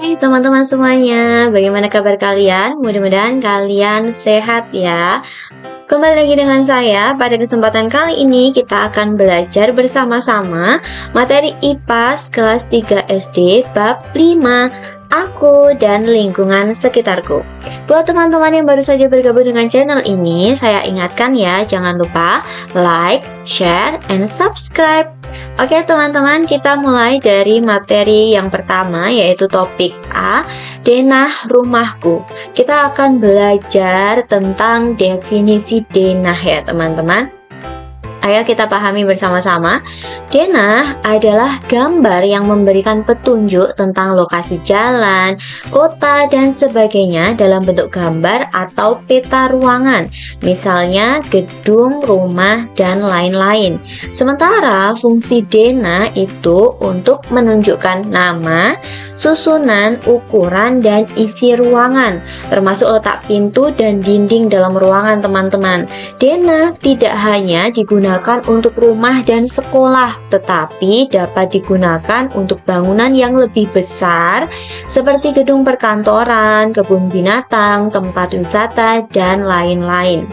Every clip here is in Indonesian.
Hai teman-teman semuanya, bagaimana kabar kalian? Mudah-mudahan kalian sehat ya. Kembali lagi dengan saya. Pada kesempatan kali ini kita akan belajar bersama-sama materi IPAS kelas 3 SD bab 5, aku dan lingkungan sekitarku. Buat teman-teman yang baru saja bergabung dengan channel ini, saya ingatkan ya, jangan lupa like, share, and subscribe. Oke teman-teman, kita mulai dari materi yang pertama, yaitu topik A, denah rumahku. Kita akan belajar tentang definisi denah ya teman-teman. Ayo kita pahami bersama-sama. Denah adalah gambar yang memberikan petunjuk tentang lokasi jalan, kota, dan sebagainya dalam bentuk gambar atau peta ruangan, misalnya gedung, rumah, dan lain-lain. Sementara fungsi denah itu untuk menunjukkan nama, susunan, ukuran, dan isi ruangan, termasuk letak pintu dan dinding dalam ruangan teman-teman. Denah tidak hanya digunakan untuk rumah dan sekolah, tetapi dapat digunakan untuk bangunan yang lebih besar seperti gedung perkantoran, kebun binatang, tempat wisata, dan lain-lain.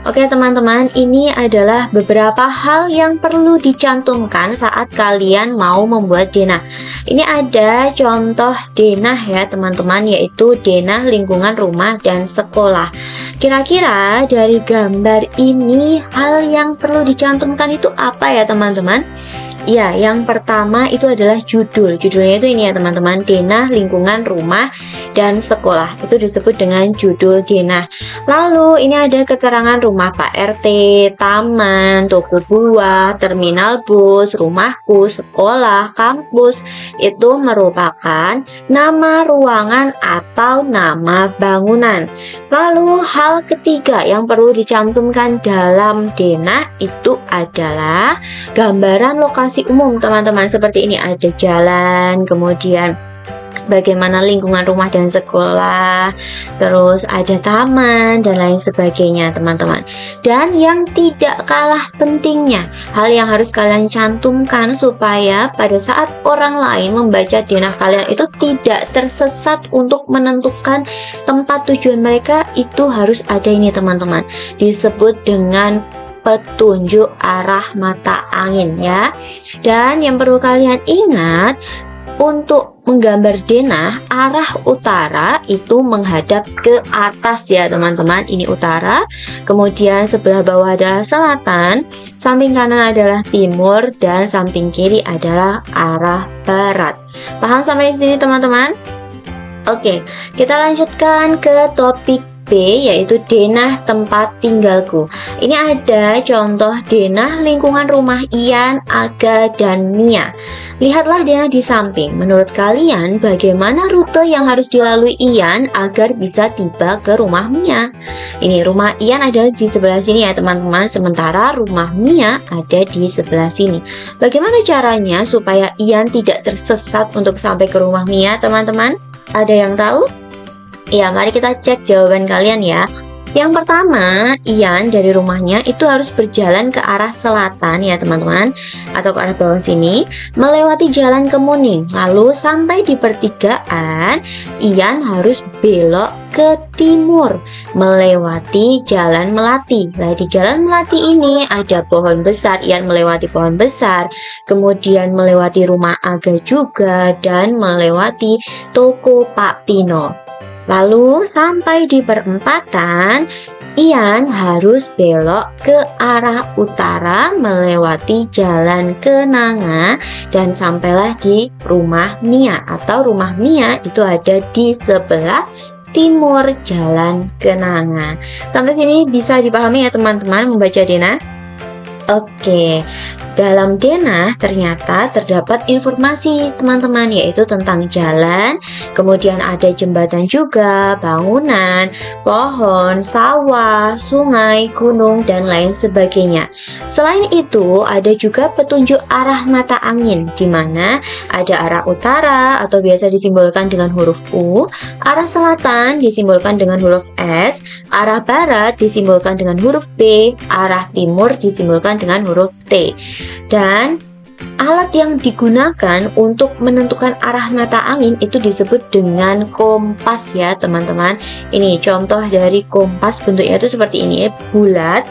Oke teman-teman, ini adalah beberapa hal yang perlu dicantumkan saat kalian mau membuat denah. Ini ada contoh denah ya teman-teman, yaitu denah lingkungan rumah dan sekolah. Kira-kira dari gambar ini hal yang perlu dicantumkan itu apa ya teman-teman? Ya, yang pertama itu adalah judul. Judulnya itu ini ya teman-teman, denah lingkungan rumah dan sekolah. Itu disebut dengan judul denah. Lalu ini ada keterangan rumah Pak RT, taman, toko buah, terminal bus, rumahku, sekolah, kampus. Itu merupakan nama ruangan atau nama bangunan. Lalu hal ketiga yang perlu dicantumkan dalam denah itu adalah gambaran lokasi umum teman-teman. Seperti ini ada jalan, kemudian bagaimana lingkungan rumah dan sekolah, terus ada taman dan lain sebagainya teman-teman. Dan yang tidak kalah pentingnya, hal yang harus kalian cantumkan supaya pada saat orang lain membaca denah kalian itu tidak tersesat untuk menentukan tempat tujuan mereka, itu harus ada ini teman-teman, disebut dengan petunjuk arah mata angin ya. Dan yang perlu kalian ingat, untuk menggambar denah, arah utara itu menghadap ke atas ya teman-teman. Ini utara, kemudian sebelah bawah adalah selatan, samping kanan adalah timur, dan samping kiri adalah arah barat. Paham sampai sini teman-teman? Oke, kita lanjutkan ke topik B, yaitu denah tempat tinggalku. Ini ada contoh denah lingkungan rumah Ian, Aga, dan Mia. Lihatlah denah di samping. Menurut kalian bagaimana rute yang harus dilalui Ian agar bisa tiba ke rumah Mia? Ini rumah Ian ada di sebelah sini ya teman-teman, sementara rumah Mia ada di sebelah sini. Bagaimana caranya supaya Ian tidak tersesat untuk sampai ke rumah Mia teman-teman? Ada yang tahu? Ya, mari kita cek jawaban kalian ya. Yang pertama, Ian dari rumahnya itu harus berjalan ke arah selatan ya teman-teman, atau ke arah bawah sini, melewati jalan Kemuning. Lalu sampai di pertigaan, Ian harus belok ke timur, melewati jalan Melati. Nah, di jalan Melati ini ada pohon besar, Ian melewati pohon besar, kemudian melewati rumah Aga juga, dan melewati toko Pak Tino. Lalu sampai di perempatan, Ian harus belok ke arah utara melewati jalan Kenanga dan sampailah di rumah Mia, atau rumah Mia itu ada di sebelah timur jalan Kenanga. Sampai sini bisa dipahami ya teman-teman membaca denah? Oke, dalam denah ternyata terdapat informasi teman-teman, yaitu tentang jalan, kemudian ada jembatan juga, bangunan, pohon, sawah, sungai, gunung, dan lain sebagainya. Selain itu ada juga petunjuk arah mata angin, di mana ada arah utara atau biasa disimbolkan dengan huruf U, arah selatan disimbolkan dengan huruf S, arah barat disimbolkan dengan huruf B, arah timur disimbolkan dengan huruf T. Dan Alat yang digunakan untuk menentukan arah mata angin itu disebut dengan kompas ya teman-teman. Ini contoh dari kompas, bentuknya itu seperti ini, bulat.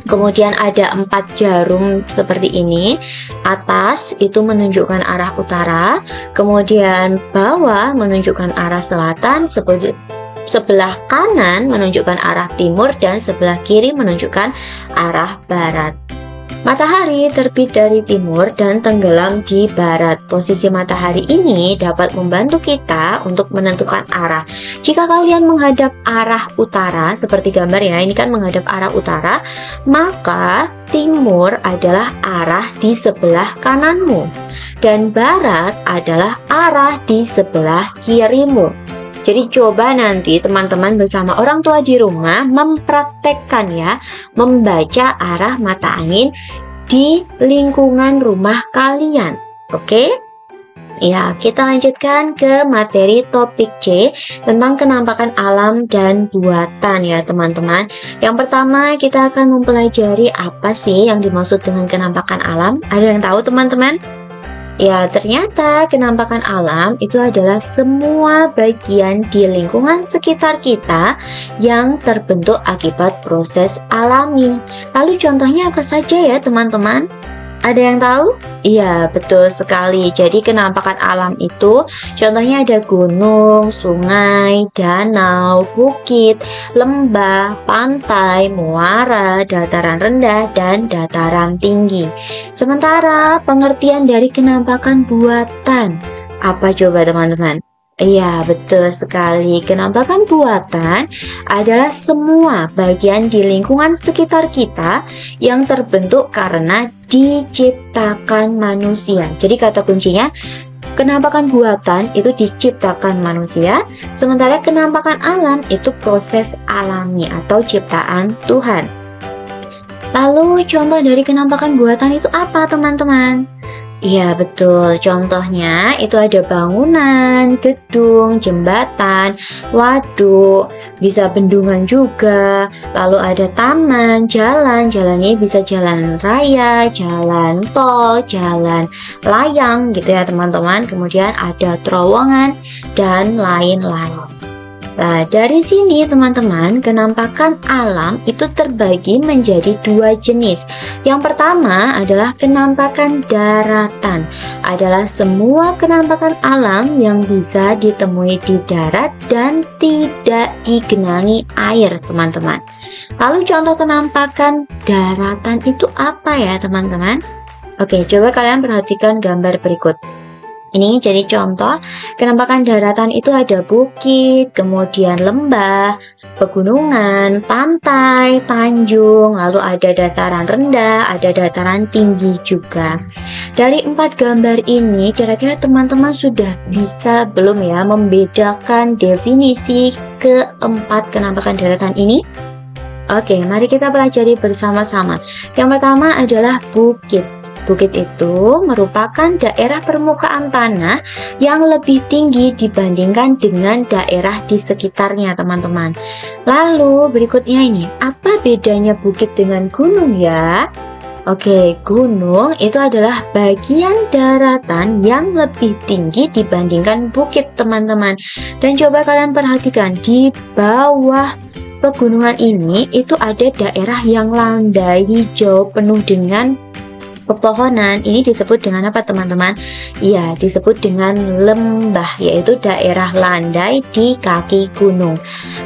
Kemudian ada 4 jarum seperti ini. Atas itu menunjukkan arah utara, kemudian bawah menunjukkan arah selatan, sebelah kanan menunjukkan arah timur, dan sebelah kiri menunjukkan arah barat. Matahari terbit dari timur dan tenggelam di barat. Posisi matahari ini dapat membantu kita untuk menentukan arah. Jika kalian menghadap arah utara, seperti gambar ya, ini kan menghadap arah utara, maka timur adalah arah di sebelah kananmu, dan barat adalah arah di sebelah kirimu. Jadi coba nanti teman-teman bersama orang tua di rumah mempraktekkan ya, membaca arah mata angin di lingkungan rumah kalian. Oke? Ya, kita lanjutkan ke materi topik C tentang kenampakan alam dan buatan ya teman-teman. Yang pertama kita akan mempelajari apa sih yang dimaksud dengan kenampakan alam. Ada yang tahu teman-teman? Ya, ternyata kenampakan alam itu adalah semua bagian di lingkungan sekitar kita yang terbentuk akibat proses alami. Lalu contohnya apa saja ya teman-teman? Ada yang tahu? Iya, betul sekali. Jadi kenampakan alam itu contohnya ada gunung, sungai, danau, bukit, lembah, pantai, muara, dataran rendah, dan dataran tinggi. Sementara pengertian dari kenampakan buatan, apa coba teman-teman? Iya, betul sekali. Kenampakan buatan adalah semua bagian di lingkungan sekitar kita yang terbentuk karena diciptakan manusia. Jadi kata kuncinya, kenampakan buatan itu diciptakan manusia, sementara kenampakan alam itu proses alami atau ciptaan Tuhan. Lalu contoh dari kenampakan buatan itu apa teman-teman? Iya betul, contohnya itu ada bangunan, gedung, jembatan, waduk, bisa bendungan juga. Lalu ada taman, jalan ini bisa jalan raya, jalan tol, jalan layang gitu ya teman-teman. Kemudian ada terowongan dan lain-lain. Nah, dari sini teman-teman, kenampakan alam itu terbagi menjadi 2 jenis. Yang pertama adalah kenampakan daratan. Adalah semua kenampakan alam yang bisa ditemui di darat dan tidak digenangi air, teman-teman. Lalu contoh kenampakan daratan itu apa ya, teman-teman? Oke, coba kalian perhatikan gambar berikut. Ini jadi contoh kenampakan daratan itu ada bukit, kemudian lembah, pegunungan, pantai, tanjung, lalu ada dataran rendah, ada dataran tinggi juga. Dari 4 gambar ini, kira-kira teman-teman sudah bisa belum ya membedakan definisi keempat kenampakan daratan ini? Oke, mari kita pelajari bersama-sama. Yang pertama adalah bukit. Bukit itu merupakan daerah permukaan tanah yang lebih tinggi dibandingkan dengan daerah di sekitarnya, teman-teman. Lalu berikutnya ini, apa bedanya bukit dengan gunung ya? Oke, gunung itu adalah bagian daratan yang lebih tinggi dibandingkan bukit, teman-teman. Dan coba kalian perhatikan di bawah pegunungan ini itu ada daerah yang landai, hijau, penuh dengan pepohonan. Ini disebut dengan apa teman-teman? Iya, disebut dengan lembah, yaitu daerah landai di kaki gunung.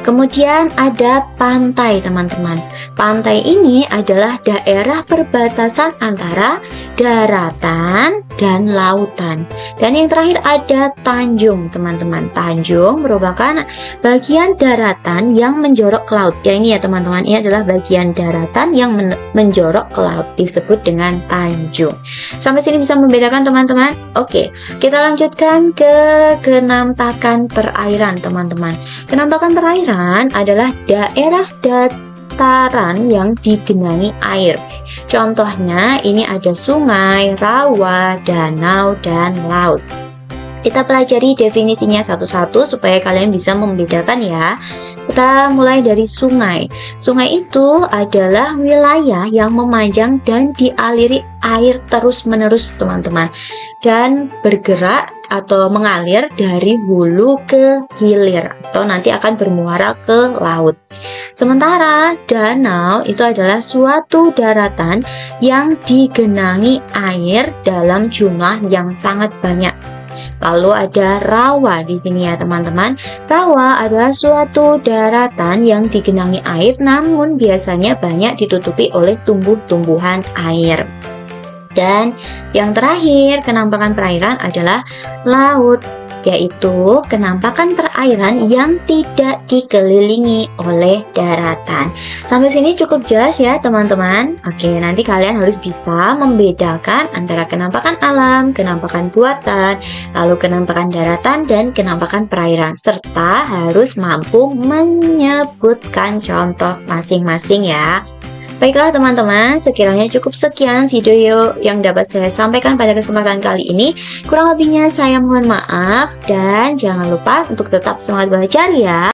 Kemudian ada pantai, teman-teman. Pantai ini adalah daerah perbatasan antara daratan dan lautan. Dan yang terakhir ada tanjung, teman-teman. Tanjung merupakan bagian daratan yang menjorok ke laut. Ya, ini ya teman-teman, ini adalah bagian daratan yang menjorok ke laut, disebut dengan tanjung. Sampai sini bisa membedakan teman-teman? Oke, kita lanjutkan ke kenampakan perairan, teman-teman. Kenampakan perairan adalah daerah dataran yang digenangi air. Contohnya ini ada sungai, rawa, danau, dan laut. Kita pelajari definisinya satu-satu supaya kalian bisa membedakan ya. Kita mulai dari sungai. Sungai itu adalah wilayah yang memanjang dan dialiri air terus-menerus, teman-teman, dan bergerak atau mengalir dari hulu ke hilir, atau nanti akan bermuara ke laut. Sementara danau itu adalah suatu daratan yang digenangi air dalam jumlah yang sangat banyak. Lalu ada rawa di sini ya teman-teman. Rawa adalah suatu daratan yang digenangi air namun biasanya banyak ditutupi oleh tumbuh-tumbuhan air. Dan yang terakhir, kenampakan perairan adalah laut, yaitu kenampakan perairan yang tidak dikelilingi oleh daratan. Sampai sini cukup jelas ya teman-teman. Oke, nanti kalian harus bisa membedakan antara kenampakan alam, kenampakan buatan, lalu kenampakan daratan, dan kenampakan perairan, serta harus mampu menyebutkan contoh masing-masing ya. Baiklah teman-teman, sekiranya cukup sekian video yang dapat saya sampaikan pada kesempatan kali ini. Kurang lebihnya saya mohon maaf, dan jangan lupa untuk tetap semangat belajar ya.